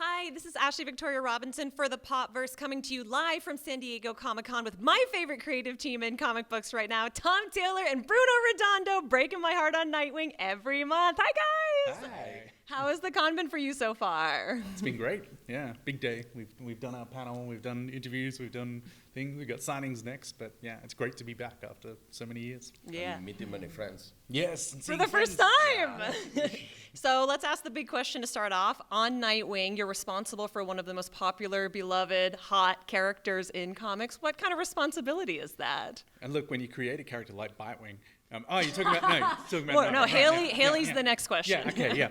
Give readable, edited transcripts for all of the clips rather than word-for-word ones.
Hi, this is Ashley Victoria Robinson for the Popverse, coming to you live from San Diego Comic-Con with my favorite creative team in comic books right now, Tom Taylor and Bruno Redondo, breaking my heart on Nightwing every month. Hi, guys! Hi. How has the con been for you so far? It's been great. Yeah, big day. We've done our panel, we've done interviews, we've done things. We've got signings next, but yeah, it's great to be back after so many years. Yeah. And meeting many friends. Yes. For the first time! Yeah. So let's ask the big question to start off. On Nightwing, you're responsible for one of the most popular, beloved, hot characters in comics. What kind of responsibility is that? And look, when you create a character like Bitewing, you're talking about Well, no, Nightwing. Haley's the next question. Yeah, okay,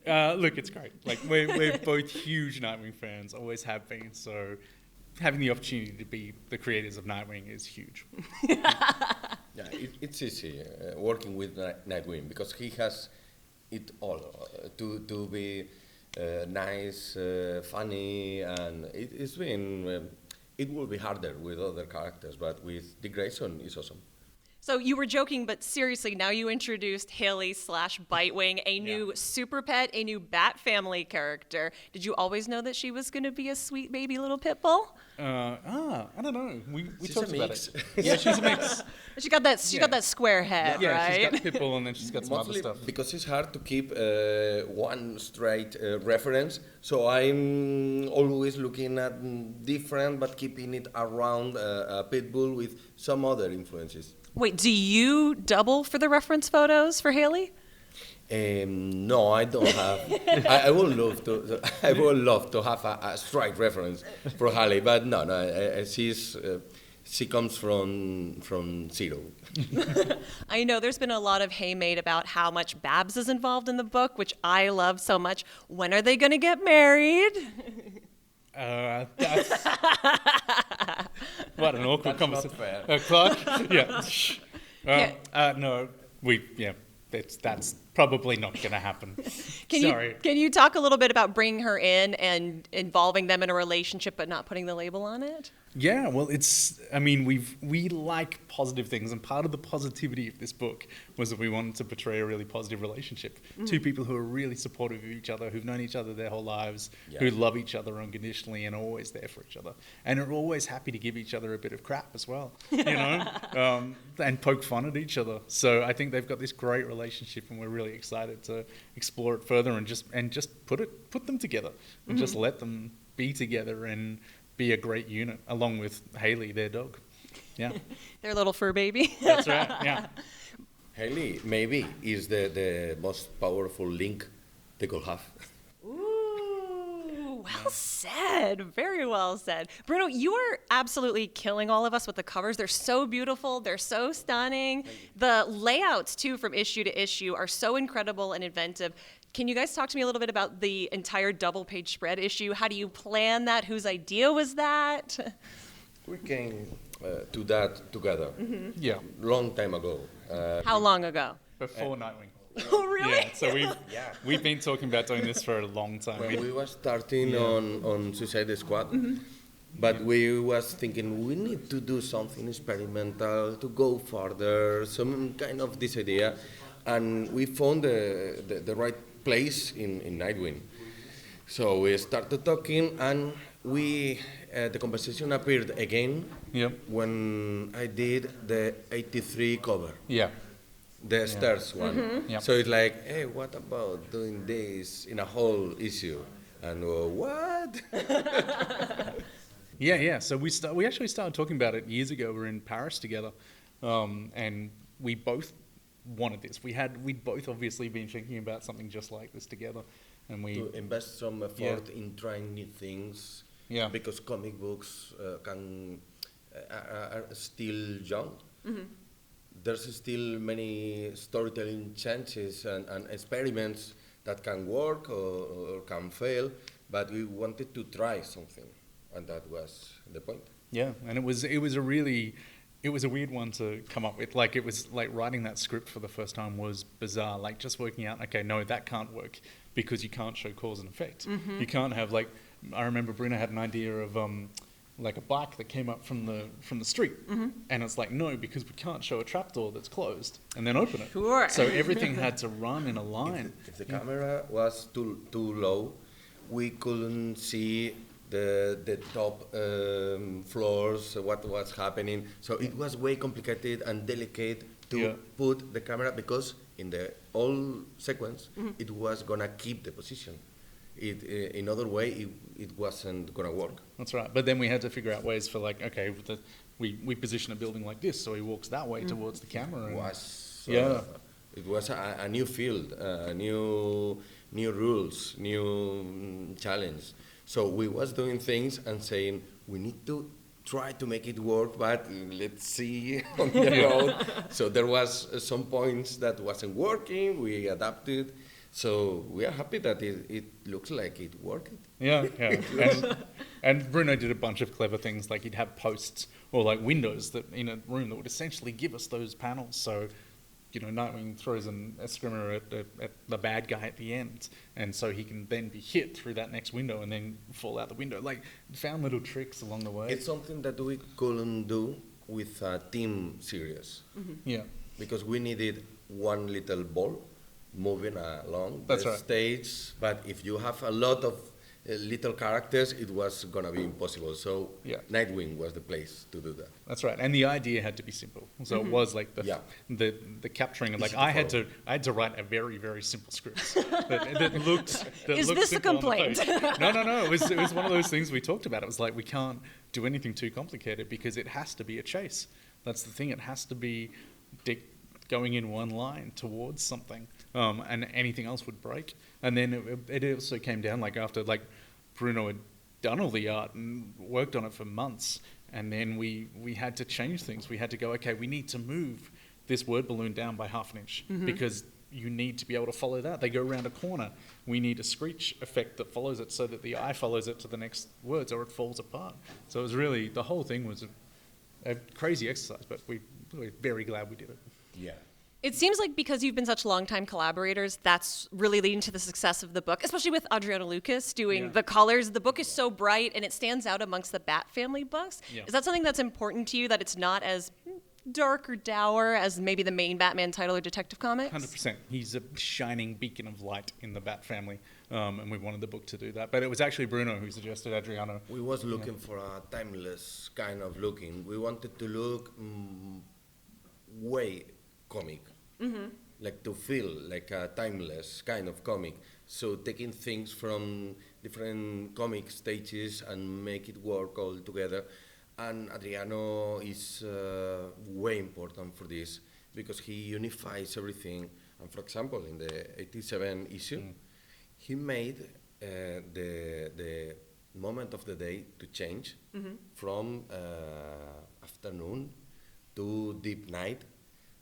yeah. Look, it's great. Like, we're both huge Nightwing fans, always have been, so having the opportunity to be the creators of Nightwing is huge. Yeah, it's easy working with Nightwing because he has it all to be nice, funny, and it's been. It will be harder with other characters, but with Dick Grayson, it's awesome. So you were joking, but seriously, now you introduced Haley / Bitewing, a new super pet, a new Bat Family character. Did you always know that she was going to be a sweet baby little pit bull? I don't know. We She's talked a about mix. it. Yeah, she's a mix. She got that square head, Yeah, right? she's got Pitbull and then she's got some other Mostly stuff. because it's hard to keep one straight reference, so I'm always looking at different, but keeping it around a Pitbull with some other influences. Wait, do you double for the reference photos for Haley? No, I don't have. I would love to. I would love to have a straight reference for Haley, but no. She comes from zero. I know there's been a lot of hay made about how much Babs is involved in the book, which I love so much. When are they going to get married? That's what an awkward conversation. fair. Clark? Yeah. No, that's probably not going to happen. Sorry. Can you talk a little bit about bringing her in and involving them in a relationship but not putting the label on it? Yeah, well, we like positive things, and part of the positivity of this book was that we wanted to portray a really positive relationship. Two people who are really supportive of each other, who've known each other their whole lives, who love each other unconditionally and are always there for each other, and are always happy to give each other a bit of crap as well, and poke fun at each other. So I think they've got this great relationship, and we're really excited to explore it further and just put them together and just let them be together and be a great unit, along with Haley, their dog. Yeah. Their little fur baby. That's right, yeah. Haley maybe is the most powerful link they could have. Ooh, well said. Very well said. Bruno, you are absolutely killing all of us with the covers. They're so beautiful. They're so stunning. The layouts, too, from issue to issue are so incredible and inventive. Can you guys talk to me a little bit about the entire double-page spread issue? How do you plan that? Whose idea was that? We came to that together. Yeah. Long time ago. How long ago? Before Nightwing. Oh, really? Yeah, so we've been talking about doing this for a long time. When we were starting on Suicide Squad, but we was thinking we need to do something experimental to go further, some kind of this idea, and we found the right place in Nightwing. So we started talking, and the conversation appeared again when I did the 83 cover. Yeah. The stairs one. Yep. So it's like, hey, what about doing this in a whole issue? And what? Yeah. So we actually started talking about it years ago. We were in Paris together, and we both wanted this. We'd both obviously been thinking about something just like this together, and to invest some effort in trying new things. Yeah. Because comic books are still young. There's still many storytelling chances and experiments that can work or can fail, but we wanted to try something, and that was the point. Yeah, and it was a weird one to come up with. Like, it was like writing that script for the first time was bizarre. Like, just working out, okay, no, that can't work because you can't show cause and effect. You can't have, like, I remember Bruno had an idea of like a bike that came up from the street, and it's like, no, because we can't show a trapdoor that's closed and then open it. Sure. So everything had to run in a line. If the camera was too low, we couldn't see the top floors, what was happening. So it was way complicated and delicate to put the camera, because in the whole sequence, it was gonna keep the position. In other way, it wasn't gonna work. That's right. But then we had to figure out ways for like, okay, we position a building like this, so he walks that way towards the camera. And It was a new field, new rules, new challenge. So we was doing things and saying, we need to try to make it work, but let's see on the road. So there was some points that wasn't working, we adapted. So we are happy that it looks like it worked. Yeah. And Bruno did a bunch of clever things, like he'd have posts or like windows that in a room that would essentially give us those panels. So, you know, Nightwing throws a screamer at the bad guy at the end, and so he can then be hit through that next window and then fall out the window. Like, found little tricks along the way. It's something that we couldn't do with a team series. Yeah. Because we needed one little ball moving along That's the right. stage, but if you have a lot of little characters, it was gonna be impossible. So Nightwing was the place to do that. That's right, and the idea had to be simple. So it was like the capturing of, like, I had to write a very, very simple script that looked. Is this a complaint? No. It was one of those things we talked about. It was like, we can't do anything too complicated because it has to be a chase. That's the thing. It has to be Dick going in one line towards something, and anything else would break. And then it also came down, like, after, like, Bruno had done all the art and worked on it for months, and then we had to change things. We had to go, okay, we need to move this word balloon down by half an inch because you need to be able to follow that. They go around a corner. We need a screech effect that follows it so that the eye follows it to the next words, or it falls apart. So it was really, the whole thing was a crazy exercise, but we're very glad we did it. Yeah. It seems like because you've been such longtime collaborators, that's really leading to the success of the book, especially with Adriano Lucas doing the colors. The book is so bright and it stands out amongst the Bat family books. Yeah. Is that something that's important to you, that it's not as dark or dour as maybe the main Batman title or Detective Comics? 100%. He's a shining beacon of light in the Bat family, and we wanted the book to do that. But it was actually Bruno who suggested Adriano. We was looking for a timeless kind of looking. We wanted to look way comic, like to feel like a timeless kind of comic. So taking things from different comic stages and make it work all together. And Adriano is way important for this because he unifies everything. And for example, in the 87 issue, he made the moment of the day to change from afternoon to deep night,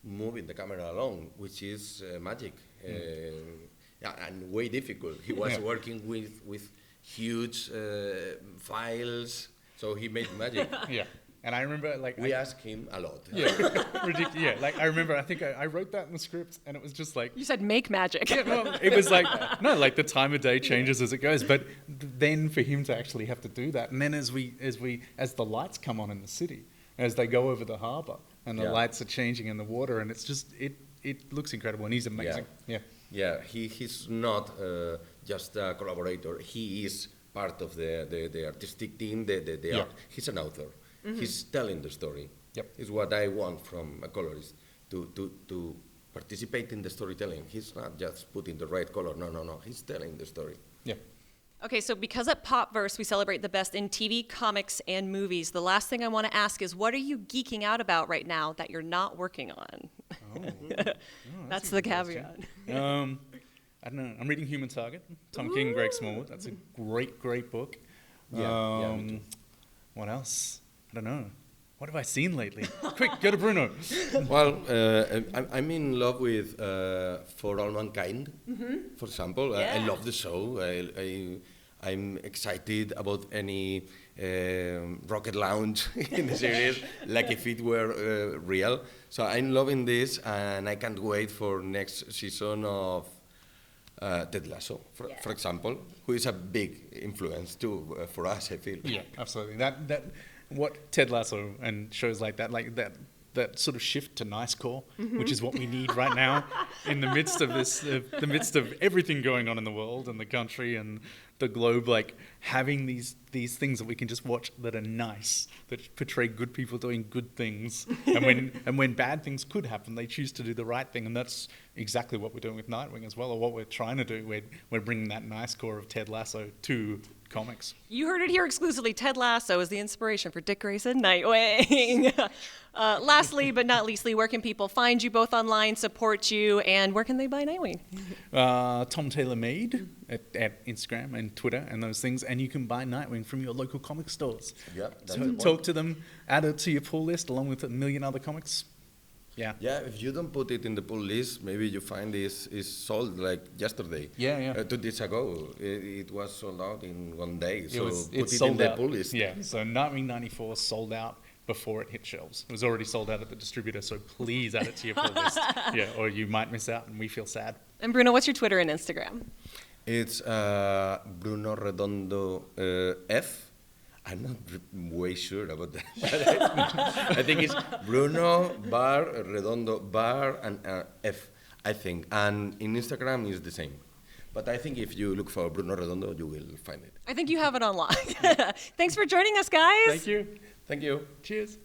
moving the camera along, which is magic and way difficult. He was working with huge files, so he made magic. And I remember, like, we asked him a lot. Ridiculous. Like, I remember, I think I wrote that in the script, and it was just like, You said make magic. well, it was like, no, like the time of day changes as it goes, but then for him to actually have to do that, and then as the lights come on in the city, as they go over the harbour, and the lights are changing in the water, and it's just, it looks incredible, and he's amazing. He's not just a collaborator. He is part of the artistic team, the art. He's an author. He's telling the story. It's what I want from a colorist, to participate in the storytelling. He's not just putting the right color. No. He's telling the story. Okay, so because at Popverse we celebrate the best in TV, comics, and movies, the last thing I want to ask is, what are you geeking out about right now that you're not working on? That's the caveat. I don't know. I'm reading Human Target, Tom King, Greg Smallwood. That's a great book. What else? I don't know. What have I seen lately? Quick, go to Bruno. Well, I'm in love with For All Mankind, for example. I love the show. I'm excited about any rocket launch in the series, like if it were real. So I'm loving this, and I can't wait for next season of Ted Lasso, for example, who is a big influence too for us, I feel. Yeah, absolutely. That what Ted Lasso and shows like that, the that sort of shift to nice core, which is what we need right now in the midst of this, the midst of everything going on in the world and the country and the globe, like having these things that we can just watch that are nice, that portray good people doing good things, and when bad things could happen, they choose to do the right thing, and that's exactly what we're doing with Nightwing as well, or what we're trying to do. We're bringing that nice core of Ted Lasso to comics. You heard it here exclusively. Ted Lasso is the inspiration for Dick Grayson, Nightwing. Lastly, but not leastly, where can people find you both online, support you, and where can they buy Nightwing? Tom Taylor Made at Instagram and Twitter and those things, and you can buy Nightwing from your local comic stores. Yeah, so talk to them, add it to your pull list along with a million other comics. Yeah. Yeah, if you don't put it in the pull list, maybe you find this is sold like yesterday. Yeah. 2 days ago, it was sold out in 1 day. So It's put it sold in the out. pull list. Yeah, so Nightwing 94 sold out before it hit shelves. It was already sold out at the distributor, so please add it to your pull list. Yeah, or you might miss out and we feel sad. And Bruno, what's your Twitter and Instagram? It's Bruno Redondo F. I'm not way sure about that. I think it's Bruno bar Redondo bar and F, I think. And in Instagram is the same. But I think if you look for Bruno Redondo, you will find it. I think you have it on lock. Thanks for joining us, guys. Thank you. Thank you. Cheers.